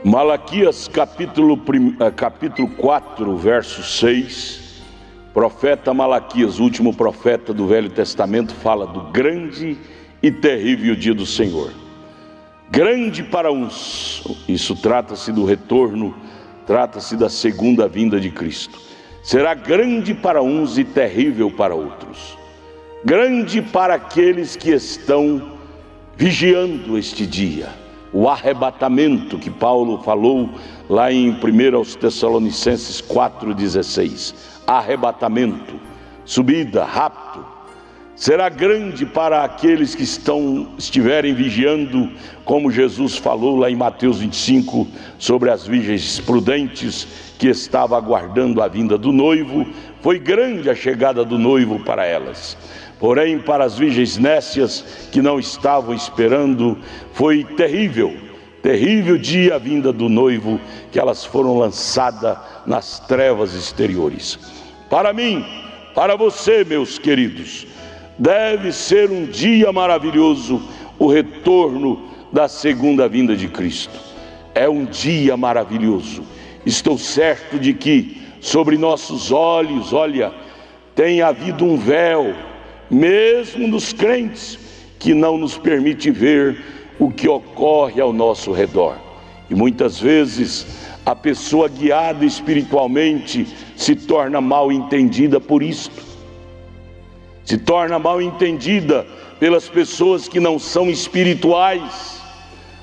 Malaquias capítulo 4, verso 6, profeta Malaquias, o último profeta do Velho Testamento, fala do grande e terrível dia do Senhor. Grande para uns, isso trata-se do retorno, trata-se da segunda vinda de Cristo. Será grande para uns e terrível para outros. Grande para aqueles que estão vigiando este dia. O arrebatamento que Paulo falou lá em 1 Tessalonicenses 4,16. Arrebatamento, subida, rapto. Será grande para aqueles que estiverem vigiando, como Jesus falou lá em Mateus 25, sobre as virgens prudentes que estavam aguardando a vinda do noivo. Foi grande a chegada do noivo para elas. Porém, para as virgens nécias que não estavam esperando, foi terrível, terrível dia a vinda do noivo, que elas foram lançadas nas trevas exteriores. Para mim, para você, meus queridos, deve ser um dia maravilhoso o retorno da segunda vinda de Cristo. É um dia maravilhoso. Estou certo de que sobre nossos olhos, olha, tem havido um véu, mesmo nos crentes, que não nos permite ver o que ocorre ao nosso redor. E muitas vezes a pessoa guiada espiritualmente se torna mal entendida por isto. Se torna mal entendida pelas pessoas que não são espirituais.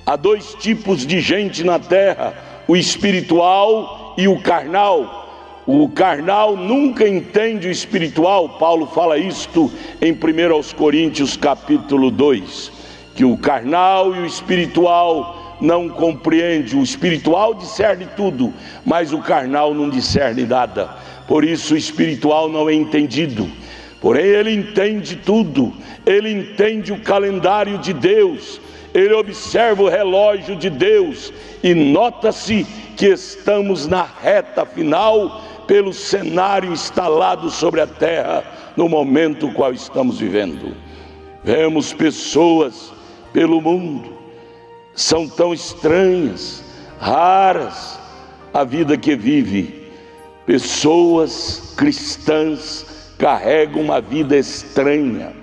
Há dois tipos de gente na terra: o espiritual e o carnal. O carnal nunca entende o espiritual. Paulo fala isto em 1 Coríntios capítulo 2, que o carnal e o espiritual não compreendem. O espiritual discerne tudo, mas o carnal não discerne nada. Por isso o espiritual não é entendido. Porém ele entende tudo, ele entende o calendário de Deus, ele observa o relógio de Deus e nota-se que estamos na reta final pelo cenário instalado sobre a terra no momento qual estamos vivendo. Vemos pessoas pelo mundo, são tão estranhas, raras a vida que vive. Pessoas cristãs carregam uma vida estranha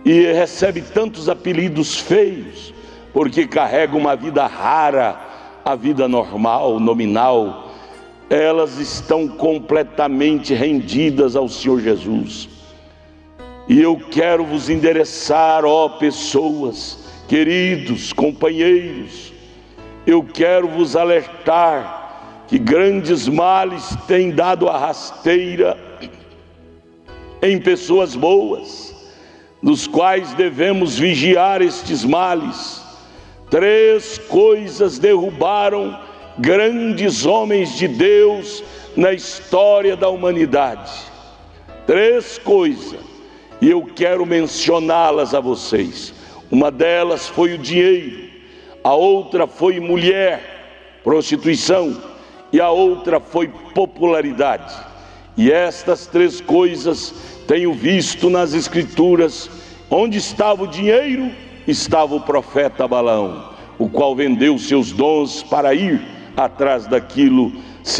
e recebe tantos apelidos feios, porque carregam uma vida rara, a vida normal, nominal. Elas estão completamente rendidas ao Senhor Jesus. E eu quero vos endereçar, ó pessoas, queridos companheiros, eu quero vos alertar que grandes males têm dado a rasteira em pessoas boas, dos quais devemos vigiar estes males. 3 coisas derrubaram grandes homens de Deus na história da humanidade. 3 coisas, e eu quero mencioná-las a vocês. Uma delas foi o dinheiro, a outra foi mulher, prostituição, e a outra foi popularidade. E estas 3 coisas tenho visto nas escrituras. Onde estava o dinheiro, estava o profeta Balaão, o qual vendeu seus dons para ir atrás daquilo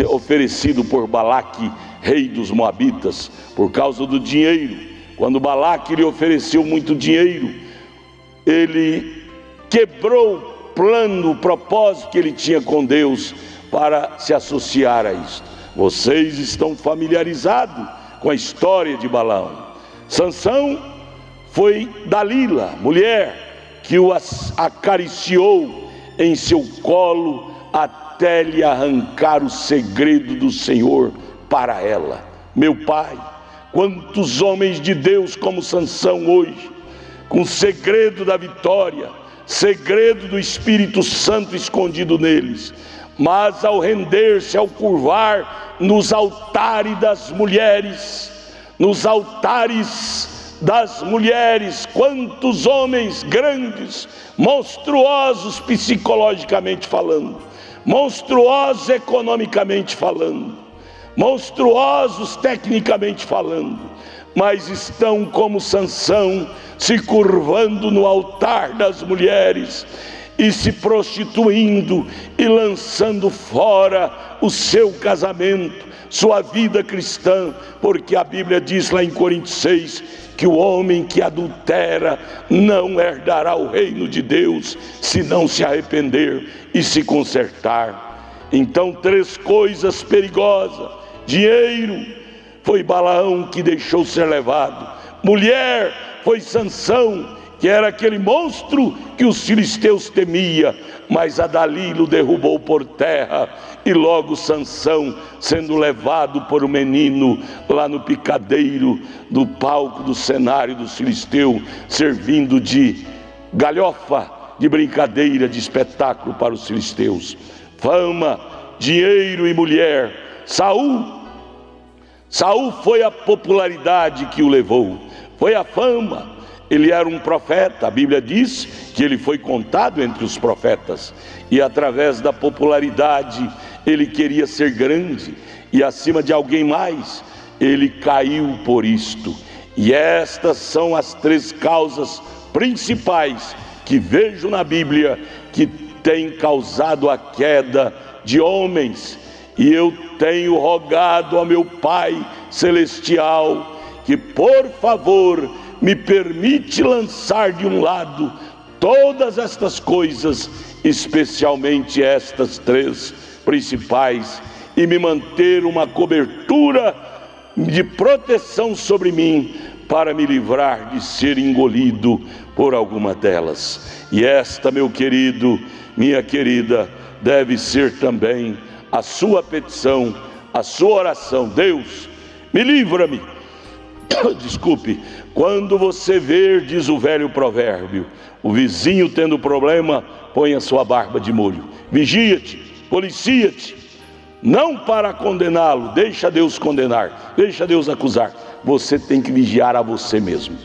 oferecido por Balaque, rei dos Moabitas, por causa do dinheiro. Quando Balaque lhe ofereceu muito dinheiro, ele quebrou o plano, o propósito que ele tinha com Deus para se associar a isto. Vocês estão familiarizados com a história de Balaão. Sansão foi Dalila, mulher, que o acariciou em seu colo até lhe arrancar o segredo do Senhor para ela. Meu Pai, quantos homens de Deus como Sansão hoje, com o segredo da vitória, segredo do Espírito Santo escondido neles, mas ao render-se, ao curvar nos altares das mulheres, quantos homens grandes, monstruosos psicologicamente falando, monstruosos economicamente falando, monstruosos tecnicamente falando, mas estão como Sansão, se curvando no altar das mulheres e se prostituindo e lançando fora o seu casamento, sua vida cristã, porque a Bíblia diz lá em Coríntios 6 que o homem que adultera não herdará o reino de Deus, se não se arrepender e se consertar. Então, 3 coisas perigosas: dinheiro, foi Balaão que deixou ser levado; mulher, foi Sansão, que era aquele monstro que os filisteus temia, mas a Dalila o derrubou por terra, e logo Sansão, sendo levado por um menino lá no picadeiro do palco do cenário dos filisteus, servindo de galhofa, de brincadeira, de espetáculo para os filisteus. Fama, dinheiro e mulher. Saul foi a popularidade que o levou, foi a fama. Ele era um profeta, a Bíblia diz que ele foi contado entre os profetas, e através da popularidade ele queria ser grande e acima de alguém mais. Ele caiu por isto, e estas são as 3 causas principais que vejo na Bíblia que têm causado a queda de homens. E eu tenho rogado ao meu Pai Celestial que, por favor, me permite lançar de um lado todas estas coisas, especialmente estas 3 principais, e me manter uma cobertura de proteção sobre mim, para me livrar de ser engolido por alguma delas. E esta, meu querido, minha querida, deve ser também a sua petição, a sua oração: Deus, me livra-me. Desculpe, quando você ver, diz o velho provérbio, o vizinho tendo problema, põe a sua barba de molho. Vigia-te, policia-te, não para condená-lo, deixa Deus condenar, deixa Deus acusar. Você tem que vigiar a você mesmo.